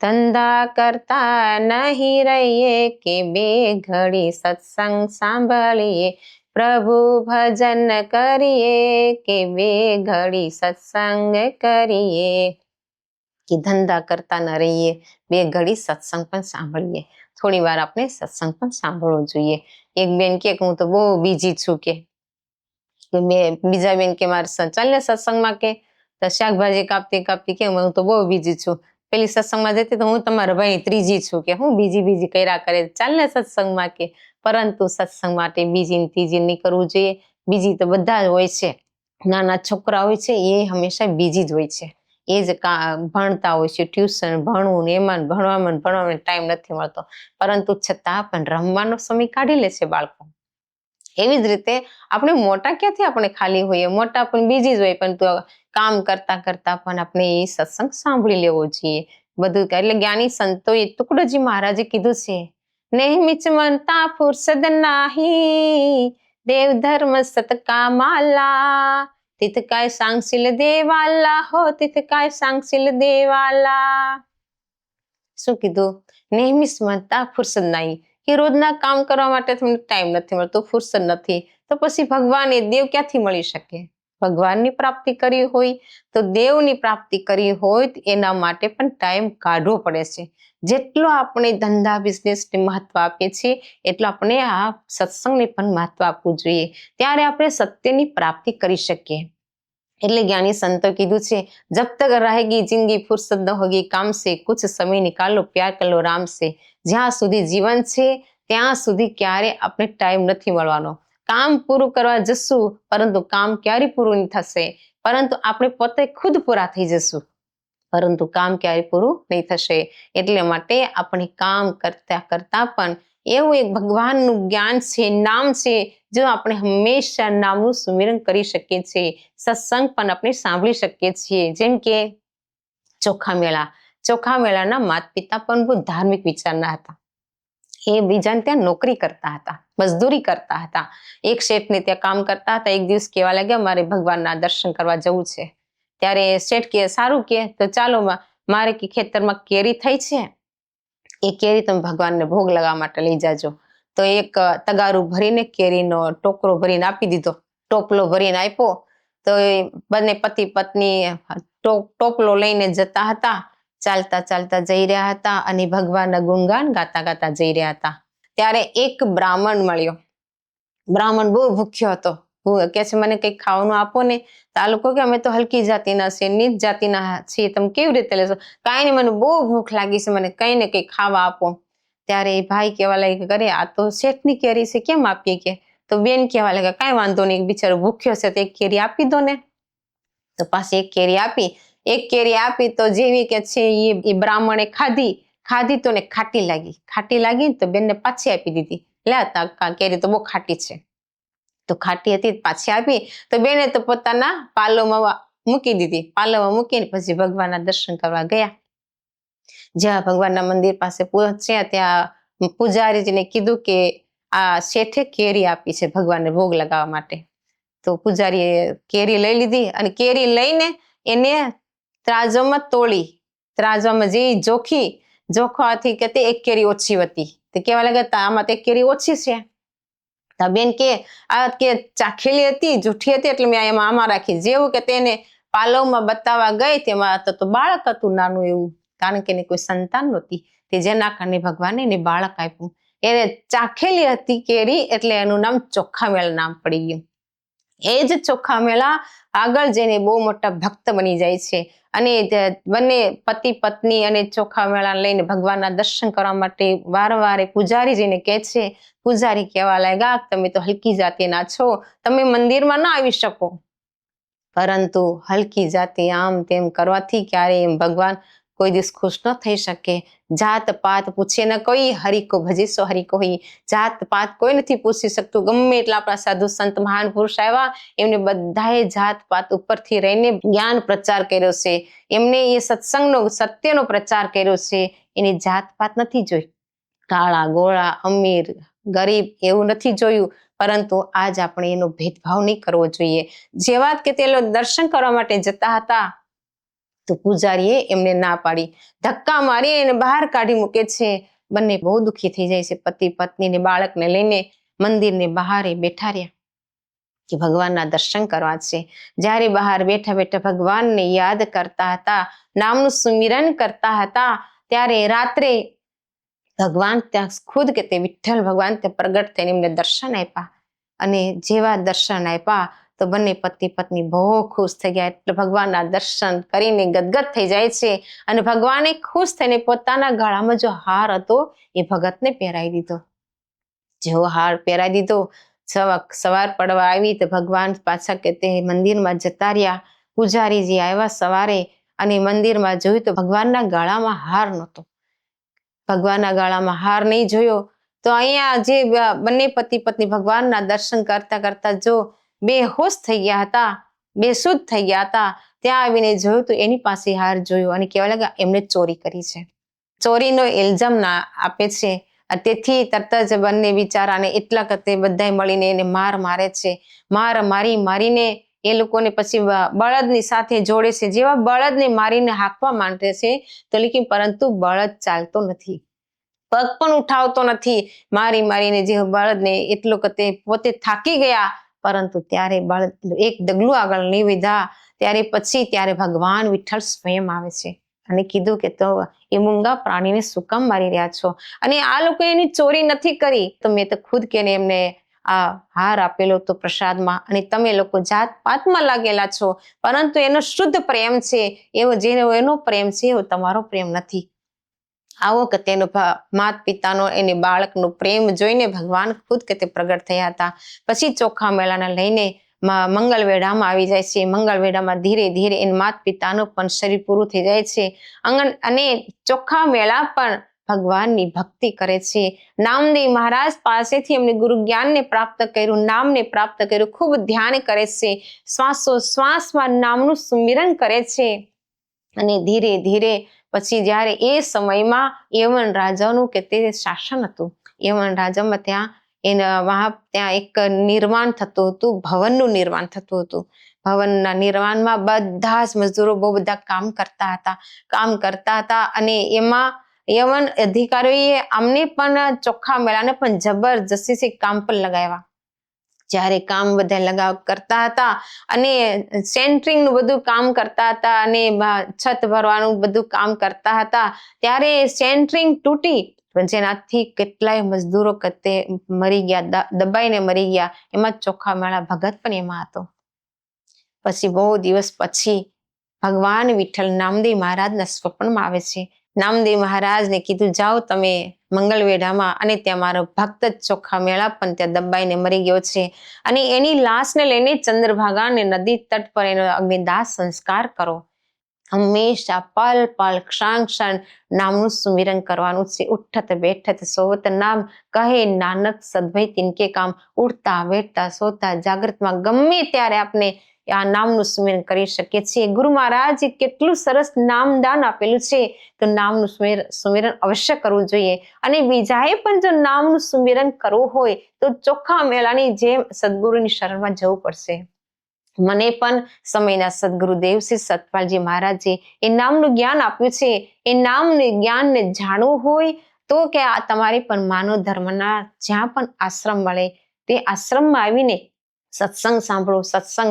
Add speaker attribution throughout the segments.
Speaker 1: ધંધા કરતા નહીં રહીએ કે બે ઘડી સત્સંગ સાંભળીએ, પ્રભુ ભજન કરીએ કે બે ઘડી સત્સંગ કરીએ. કે ધંધા કરતા ન રહીએ, બે ઘડી સત્સંગ પણ સાંભળીએ. થોડી વાર આપણે સત્સંગ પણ સાંભળવો જોઈએ. એક બેન કે હું તો બહુ બીજી છું કે બીજા બેન કે મારે ચાલ ને સત્સંગમાં કે તો શાકભાજી કાપતી કાપતી કે હું તો બહુ બીજી છું. પેલી સત્સંગમાં જતી તો હું તમારા ભાઈ ત્રીજી છું કે હું બીજી કર્યા કરે, ચાલ ને સત્સંગમાં કે. પરંતુ સત્સંગ માટે બીજી ત્રીજી નહીં કરવું જોઈએ. બીજી તો બધા જ હોય છે. નાના છોકરા હોય છે એ હંમેશા બીજી જ હોય છે. એ જ ભણતા હોય છે, ટ્યુશન ભણવું ને એમાં ભણવામાં ટાઈમ નથી મળતો. પરંતુ છતાં પણ રમવાનો સમય કાઢી લે છે બાળકો. એવી જ રીતે આપણે મોટા ક્યાંથી આપણે ખાલી હોઈએ, મોટા પણ બીજી જ હોય, પરંતુ કામ કરતા કરતા પણ આપણે એ સત્સંગ સાંભળી લેવો જોઈએ બધું. એટલે જ્ઞાની સંતોએ ટુકડોજી મહારાજે કીધું છે, નેહમીચ મનતા ફુરસદ નાહી, દેવ ધર્મ સત કામાલા, તિથ કાય સાંગશીલ દેવાલા હો, તિથ કાય સાંગશીલ દેવાલા. શું કીધું? નેહમીચ મનતા ફુરસદ નાહી, કે રોજના કામ કરવા માટે તમને ટાઈમ નથી મળતો, ફુરસદ નથી, તો પછી ભગવાન એ દેવ ક્યાંથી મળી શકે? ભગવાનની પ્રાપ્તિ કરી હોય તો દેવની પ્રાપ્તિ કરી હોય તો એના માટે પણ ટાઈમ કાઢવો પડે છે. જેટલો આપણે ધંધા બિઝનેસને મહત્વ આપીએ છીએ એટલો આપણે આ સત્સંગને પણ મહત્વ આપવું જોઈએ. ત્યારે આપણે સત્યની પ્રાપ્તિ કરી શકીએ. એટલે જ્ઞાની સંતો કીધું છે, જબ તક રહેગી જિંદગી ફુરસત ન હોગી કામ સે, કુછ સમય નિકાલો પ્યાર કરો રામ સે. જ્યાં સુધી જીવન છે ત્યાં સુધી ક્યારે આપણે ટાઈમ નથી મળવાનો. કામ પૂરું કરવા જશું પરંતુ કામ ક્યારે પૂરું નહીં થશે, પરંતુ આપણે પોતે ખુદ પૂરા થઈ જશું પરંતુ કામ ક્યારે પૂરું નહીં થશે. એટલે માટે આપણે કામ કરતા કરતા પણ એવું એક ભગવાનનું જ્ઞાન છે, નામ છે, જો આપણે હંમેશા નામનું સુમિરન કરી શકીએ છીએ. સત્સંગ પણ આપણે સાંભળી શકીએ છીએ. જેમ કે ચોખા મેળાના માતા પિતા પણ બહુ ધાર્મિક વિચારના હતા. એ બીજાને ત્યાં નોકરી કરતા હતા, મજદૂરી કરતા હતા. એક શેઠને ત્યાં કામ કરતા હતા. એક દિવસ કહેવા લાગ્યા, મારે ભગવાનના દર્શન કરવા જવું છે. ત્યારે શેઠ કે સારું કે તો ચાલો, મારે કે ખેતરમાં કેરી થઈ છે, એ કેરી તમે ભગવાનને ભોગ લગાવવા માટે લઈ જાજો. તો એક તગારું ભરીને કેરીનો ટોકરો ભરીને આપી દીધો, ટોપલો ભરીને આપ્યો. તો એ બંને પતિ પત્ની ટોપલો લઈને જતા હતા. ચાલતા ચાલતા જઈ રહ્યા હતા અને ભગવાનના ગુણગાન ગાતા ગાતા જઈ રહ્યા હતા. ત્યારે એક બ્રાહ્મણ મળ્યો. બ્રાહ્મણ બહુ ભૂખ્યો હતો. કે છે મને કંઈક ખાવાનું આપો ને. તો આ લોકો કે અમે તો હલકી જાતિના છીએ, નીચ જાતિના છીએ, તમે કેવી રીતે લેશો? કાંઈ નહીં, મને બહુ ભૂખ લાગી છે, મને કંઈ ને કંઈ ખાવા આપો. ત્યારે એ ભાઈ કહેવા લાગે કરે આ તો શેઠની કેરી છે, કેમ આપીએ કે? તો બેન કહેવા લાગે કાંઈ વાંધો નહીં, બિચારો ભૂખ્યો છે તો એક કેરી આપી દો ને. તો પાછી એક કેરી આપી તો જેવી કે છે એ બ્રાહ્મણે ખાધી તો ને ખાટી લાગી તો બેનને પાછી આપી દીધી. લે કેરી તો બહુ ખાટી છે. તો ખાટી હતી પાછી આપી તો બેને તો પોતાના પાલોમાં મૂકી દીધી. પાલોમાં મૂકીને પછી ભગવાનના દર્શન કરવા ગયા. જ્યાં ભગવાનના મંદિર પાસે પહોંચ્યા ત્યાં પૂજારીજીને કીધું કે આ શેઠે કેરી આપી છે ભગવાનને ભોગ લગાવવા માટે. તો પૂજારીએ કેરી લઈ લીધી અને કેરી લઈને એને ત્રાજવામાં તોડી. ત્રાજવામાં જે જોખવાથી કે તે એક કેરી ઓછી હતી. તો કેવા લાગે આમાં તો એક કેરી ઓછી છે. બેન કે આ કે ચાખેલી હતી, જૂઠી હતી, એટલે મેં એમાં આમાં રાખી. જેવું કે તેને પાલવમાં બતાવવા ગઈ તેમાં તો બાળક હતું નાનું એવું, કારણ કે એને કોઈ સંતાન નહોતી. તે જેના કારણે ભગવાને એને બાળક આપ્યું. એને ચાખેલી હતી કેરી એટલે એનું નામ ચોખામેળા નામ પડી ગયું. એ જ ચોખામેળા આગળ જઈને બહુ મોટા ભક્ત બની જાય છે અને બંને પતિ પત્ની અને ચોખામેળા લઈને ભગવાનના દર્શન કરવા માટે વારંવાર પૂજારીજીને કહે છે. પૂજારી કહેવા લાગ્યા તમે તો હલકી જાતિના છો, તમે મંદિરમાં ના આવી શકો. પરંતુ હલકી જાતિ આમ તેમ કરવાથી ક્યારેય એમ ભગવાન કોઈ દિવસ ખુશ ન થઈ શકે. જાત પાત પૂછે ન કોઈ, હરિ કો ભજે સો હરિ કોઈ. જાત પાત કોઈ નથી પૂછી શકતું. ગમે એટલા આપણા સાધુ સંત મહાન પુરુષ આવ્યા, એમને બધાએ જાત પાત ઉપરથી રહીને જ્ઞાન પ્રચાર કર્યો છે. એમને એ સત્સંગનો સત્યનો પ્રચાર કર્યો છે. એની જાત પાત નથી જોઈ, કાળા ગોળા અમીર ગરીબ એવું નથી જોયું. પરંતુ આજ આપણે એનો ભેદભાવ નહીં કરવો જોઈએ. જેવા કે તે લોકો દર્શન કરવા માટે જતા હતા તો પૂજારીએ એમને ના પાડી, ધક્કા મારી એને બહાર કાઢી મૂકે છે. બંને બહુ દુઃખી થઈ જાય છે. પતિ પત્ની ને બાળકને લઈને મંદિરને બહાર બેઠા રહ્યા કે ભગવાનના દર્શન કરવા છે. જ્યારે બહાર બેઠા બેઠા ભગવાનને યાદ કરતા હતા, નામનું સુમિરન કરતા હતા, ત્યારે રાત્રે ભગવાન ત્યાં ખુદ કે તે વિઠ્ઠલ ભગવાન ત્યાં પ્રગટ થઈને એમને દર્શન આપ્યા. અને જેવા દર્શન આપ્યા તો બંને પતિ પત્ની બહુ ખુશ થઈ ગયા. એટલે ભગવાનના દર્શન કરીને ગદગદ થઈ જાય છે. અને ભગવાને ખુશ થઈને પોતાના ગળામાં જો હાર હતો એ ભગતને પહેરાવી દીધો. જેવો હાર પહેરાવી દીધો, સવાર પડવા આવી તો ભગવાન પાછા કે તે મંદિરમાં જતા રહ્યા. પૂજારીજી આવ્યા સવારે અને મંદિરમાં જોયું તો ભગવાનના ગળામાં હાર નહોતો. ભગવાનના ગળામાં હાર નહીં જોયો તો અહીંયા જે બંને પતિ પત્ની ભગવાનના દર્શન કરતા કરતા જો બેહોશ થઈ ગયા હતા, બેસુધ થઈ ગયા હતા, ત્યાં આવીને જોયું તો એની પાસે હાર જોયો અને કહેવા લાગ્યા એમને ચોરી કરી છે. ચોરીનો ઇલ્ઝામ ના આપે છે. તેથી તરત જ બંને બિચારાને એટલા કતે બધાય મળીને એને માર મારે છે. મારીને એ લોકોને પછી બળદની સાથે જોડે છે. જેવા બળદને મારીને હાંકવા માંડે છે તો લેકિન પરંતુ બળદ ચાલતો નથી, પગ પણ ઉઠાવતો નથી. મારીને જે બળદને એટલો કતે પોતે થાકી ગયા, પરંતુ ત્યારે બળદ એક ડગલું આગળ નહીં વધ્યા. ત્યારે ભગવાન વિઠ્ઠલ સ્વયં આવે છે અને કીધું કે તો એ મૂંગા પ્રાણીને શું કામ મારી રહ્યા છો? અને આ લોકો એની ચોરી નથી કરી, તો મેં તો ખુદ કેને એમને આ હાર આપેલો તો પ્રસાદમાં, અને તમે લોકો જાત પાતમાં લાગેલા છો, પરંતુ એનો શુદ્ધ પ્રેમ છે, એનો પ્રેમ છે એવો તમારો પ્રેમ નથી. આવો કે તેનો માત પિતાનો એને બાળકનો પ્રેમ જોઈને ભગવાન ખુદ કે તે પ્રગટ થયા હતા. પછી ચોખા મેળાને લઈને મંગળવેઢામાં આવી જાય છે. મંગળવેઢામાં ધીરે ધીરે એને માત પિતાનું પણ શરીર પૂરું થઈ જાય છે. અને ચોખા મેળા પણ ભગવાનની ભક્તિ કરે છે. નામદેવ મહારાજ પાસેથી એમને ગુરુ જ્ઞાનને પ્રાપ્ત કર્યું, નામને પ્રાપ્ત કર્યું, ખૂબ ધ્યાન કરે છે, શ્વાસોશ્વાસમાં નામનું સુમિરન કરે છે. અને ધીરે ધીરે પછી જ્યારે એ સમયમાં યવન રાજાનું કે તે શાસન હતું, યવન રાજામાં ત્યાં એક નિર્માણ થતું હતું, ભવનનું નિર્માણ થતું હતું. ભવનના નિર્માણમાં બધા જ મજદૂરો બહુ બધા કામ કરતા હતા અને એમાં યવન અધિકારીઓએ અમને પણ ચોખ્ખા મેળાને પણ જબરજસ્તીથી કામ પર લગાવ્યા. જ્યારે કામ બધા કરતા હતા અને સેન્ટરિંગ નું બધું કામ કરતા હતા અને છત ભરવાનું બધું કામ કરતા હતા, ત્યારે સેન્ટરિંગ તૂટી જેનાથી કેટલાય મજદૂરો મરી ગયા, દબાઈને મરી ગયા. એમાં ચોખા મેળા ભગત પણ એમાં હતો. પછી બહુ દિવસ પછી ભગવાન વિઠ્ઠલ નામદેવ મહારાજના સ્વપ્નમાં આવે છે. નામદેવ મહારાજને કીધું જાઓ તમે મંગળવેઢામાં, અને ત્યાં મારો ભક્ત જ ચોખા મેળા પણ ત્યાં દબાઈને મરી ગયો છે, અને એની લાશને લઈને ચંદ્રભાગાને નદી તટ પર એનો અગ્નિદાહ સંસ્કાર કરો. હંમેશા પલ પલ ક્ષણ ક્ષણ નામનું સુમિરન કરવાનું છે. ઉઠત બેઠત સોવત નામ કહે નાનક સદભય તિનકે કામ. ઉઠતા બેઠતા સોતા જાગૃતમાં ગમે ત્યારે આપણે આ નામનું સુમિરન કરી શકીએ છીએ. ગુરુ મહારાજે કેટલું સરસ નામદાન આપેલું છે, તો નામનું સુમિરન અવશ્ય કરવું જોઈએ. અને બીજાએ પણ જો નામનું સુમિરન કરવું હોય તો ચોખ્ખા મેળાની જેમ સદગુરુની શરણમાં જવું પડશે. મને પણ સમયના સદગુરુદેવ શ્રી સતપાલજી મહારાજે એ નામનું જ્ઞાન આપ્યું છે. એ નામને જ્ઞાનને જાણવું હોય તો કે આ તમારે પણ માનવ ધર્મના જ્યાં પણ આશ્રમ મળે તે આશ્રમમાં આવીને સત્સંગ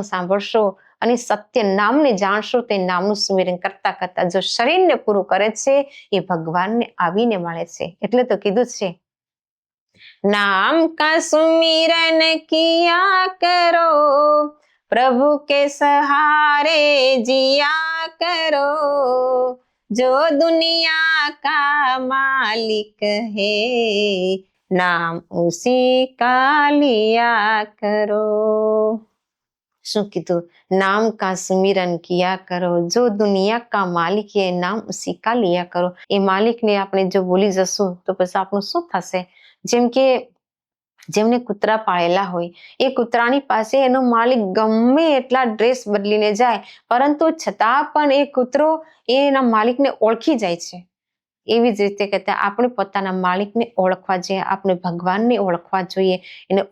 Speaker 1: સાંભળશો અને સત્ય નામને જાણશો. તે નામનું સુમિરન કરતા કરતા જો શરીરને પૂરું કરે છે એ ભગવાનને આવીને મળે છે. એટલે તો કીધું છે, નામ કા સુમિરન કિયા કરો, प्रभु के सहारे जिया करो, जो दुनिया का मालिक है नाम उसी का लिया करो. શું કીધું? નામ કા સુમિરન કિયા કરો, જો દુનિયા કા માલિક હે નામ ઉસી કા લિયા કરો. એ માલિકને આપણે જો ભૂલી જશું તો પછી આપણું શું થશે? જેમ કે જેમને કૂતરા પાળેલા હોય, એ કૂતરાની પાસે એનો માલિક ગમે એટલા ડ્રેસ બદલીને જાય, પરંતુ છતાં પણ એ કૂતરો એના માલિકને ઓળખી જાય છે. એવી જ રીતે કહેતા આપણે પોતાના માલિકને ઓળખવા જોઈએ, આપણે ભગવાનને ઓળખવા જોઈએ. એને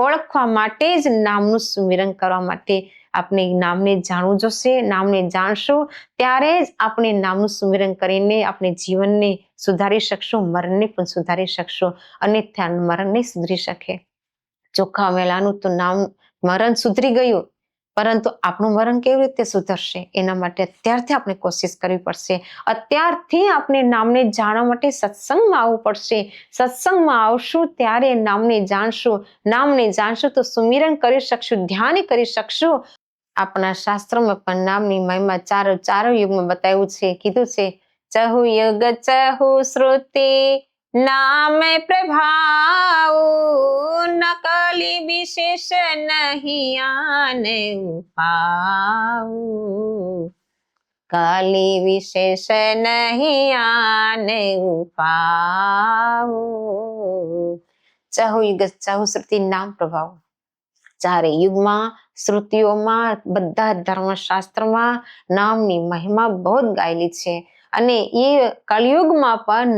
Speaker 1: ઓળખવા માટે જ નામનું સુમિરન કરવા માટે આપણે નામને જાણવું જોશે. નામને જાણશું ત્યારે જ આપણે નામનું સુમિરન કરીને આપણે જીવનને સુધારી શકશું, મરણને પણ સુધારી શકશું. અન્યથા મરણ નહીં સુધરી શકે. ચોખ્ખા વેલાનું તો નામ મરણ સુધરી ગયું, પરંતુ આપણું મરણ કેવી રીતે સુધરશે? એના માટે અત્યારથી આપણે કોશિશ કરવી પડશે. અત્યારથી આપણે નામને જાણવા માટે સત્સંગમાં આવવું પડશે. સત્સંગમાં આવશું ત્યારે નામને જાણશું. નામને જાણશું તો સુમિરન કરી શકશું, ધ્યાન કરી શકશું. આપણા શાસ્ત્રોમાં પણ નામની મહિમા ચારો યુગમાં બતાવ્યું છે, કીધું છે ચહુ યુગ ચહુ શ્રુતિ નામ પ્રભાવ નકલી વિશેષ નહીં આને ઉપાવ. કાલી વિશેષ નહીં આને ઉપાવ. ચહુ યુગ ચહુ શ્રુતિ નામ પ્રભાવ. ચારે યુગમાં શ્રુતિઓમાં બધા ધર્મશાસ્ત્રમાં નામની મહિમા બહુ જ ગાયેલી છે. અને એ કળિયુગમાં પણ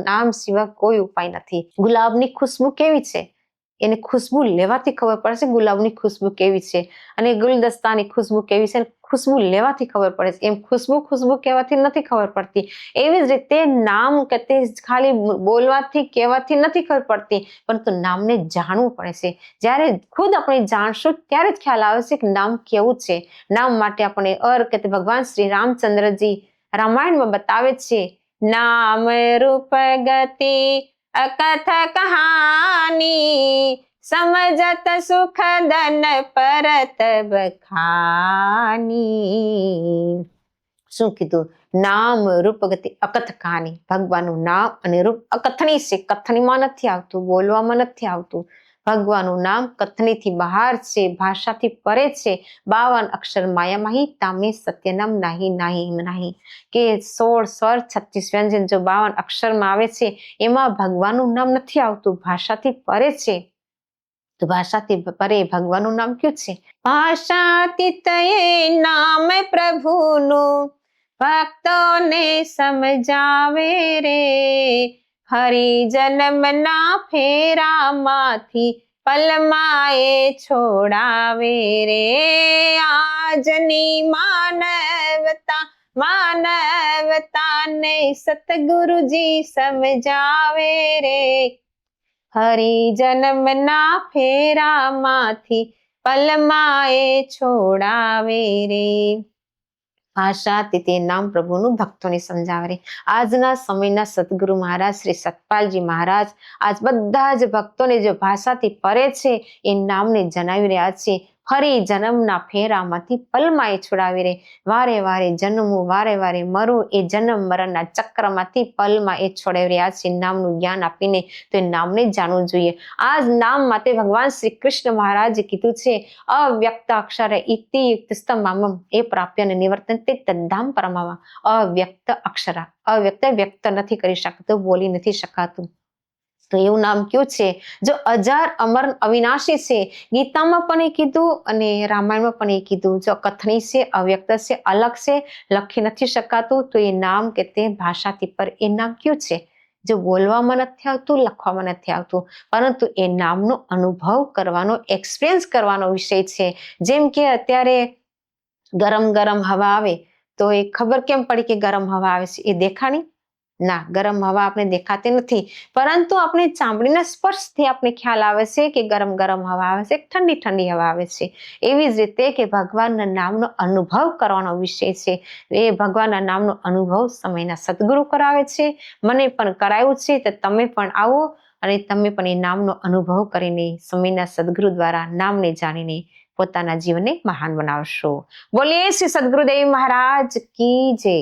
Speaker 1: નામ સિવાય કોઈ ઉપાય નથી. ગુલાબની ખુશ્બુ કેવી છે? એને ખુશ્બુ લેવાથી ખબર પડશે ગુલાબની ખુશ્બુ કેવી છે, અને ગુલદસ્તાની ખુશ્બુ કેવી છે, ખુશ્બુ લેવાથી ખબર પડે છે. એમ ખુશ્બુ કહેવાથી નથી ખબર પડતી. એવી જ રીતે નામ કે તે ખાલી બોલવાથી કહેવાથી નથી ખબર પડતી, પરંતુ નામને જાણવું પડે છે. જ્યારે ખુદ આપણે જાણશું ત્યારે જ ખ્યાલ આવે છે કે નામ કેવું છે. નામ માટે આપણે કે ભગવાન શ્રી રામચંદ્રજી રામાયણમાં બતાવે છે, નામ રૂપ ગતિ અકથ કહાની સમજત સુખ ધન પરત બખાની. શું કીધું? નામ રૂપ ગતિ અકથ કહાની. ભગવાનનું નામ અને રૂપ અકથની છે. કથનીમાં નથી આવતું, બોલવામાં નથી આવતું. ભગવાનનું નામ કથનીથી બહાર છે, ભાષાથી પરે છે. 52 અક્ષર માયામાહી તામે સત્યનામ નાહી નાહી નાહી. કે 16 સ્વર 36 વ્યંજન જો 52 અક્ષરમાં આવે છે, એમાં ભગવાનનું નામ નથી આવતું, ભાષાથી પરે છે. તો ભાષાથી પરે ભગવાનનું નામ કયું છે? ભાષાતીત નામ પ્રભુનું ભક્તોને સમજાવે રે. હરિ જન્મના ફેરામાંથી પલમાએ છોડાવે રે. આજની માનવતાને સતગુરુજી સમજાવે રે. હરિ જન્મના ફેરામાંથી પલમાએ છોડાવે રે. ભાષાથી તે નામ પ્રભુનું ભક્તોને સમજાવે રે. આજના સમયના સદગુરુ મહારાજ શ્રી સતપાલજી મહારાજ આજ બધા જ ભક્તોને જે ભાષાથી પરે છે એ નામને જણાવી રહ્યા છે. ફરી જન્મના ફેરામાંથી પલમાએ છોડાવી રે. વારે વારે જન્મવું, વારે વારે મરવું, એ જન્મ મરણના ચક્રમાંથી પલમાં એ છોડાવી રહ્યા છે નામનું જ્ઞાન આપીને. તો એ નામને જાણવું જોઈએ. આ જ નામ માટે ભગવાન શ્રી કૃષ્ણ મહારાજે કીધું છે, અવ્યક્ત અક્ષર ઇતિ યુક્તસ્તમમ એ પ્રાપ્યને નિવર્તન તે તદ્ધામ પરમાવા. અવ્યક્ત અક્ષર, અવ્યક્ત વ્યક્ત નથી કરી શકતું, બોલી નથી શકાતું. તો એવું નામ કયું છે? જો અજાર અમર અવિનાશી છે. ગીતામાં પણ એ કીધું અને રામાયણમાં પણ એ કીધું. જો કથની છે, અવ્યક્ત છે, અલગ છે, લખી નથી શકાતું, તો એ નામ કે તે ભાષાથી પર એ નામ કયું છે? જો બોલવામાં નથી આવતું, લખવામાં નથી આવતું, પરંતુ એ નામનો અનુભવ કરવાનો, એક્સપિરિયન્સ કરવાનો વિષય છે. જેમ કે અત્યારે ગરમ ગરમ હવા આવે તો એ ખબર કેમ પડી કે ગરમ હવા આવે છે? એ દેખાણી? ના, ગરમ હવા આપણે દેખાતી નથી, પરંતુ આપણે ચામડીના સ્પર્શથી આપણે ખ્યાલ આવે છે કે ગરમ ગરમ હવા આવે છે, ઠંડી ઠંડી હવા આવે છે. એવી જ રીતે કે ભગવાનના નામનો અનુભવ કરવાનો વિષય છે. એ ભગવાનના નામનો અનુભવ સમયના સદગુરુ કરાવે છે. મને પણ કરાયું છે, તો તમે પણ આવો અને તમે પણ એ નામનો અનુભવ કરીને સમયના સદગુરુ દ્વારા નામને જાણીને પોતાના જીવનને મહાન બનાવશો. બોલીએ શ્રી સદગુરુદેવ મહારાજ કી જય.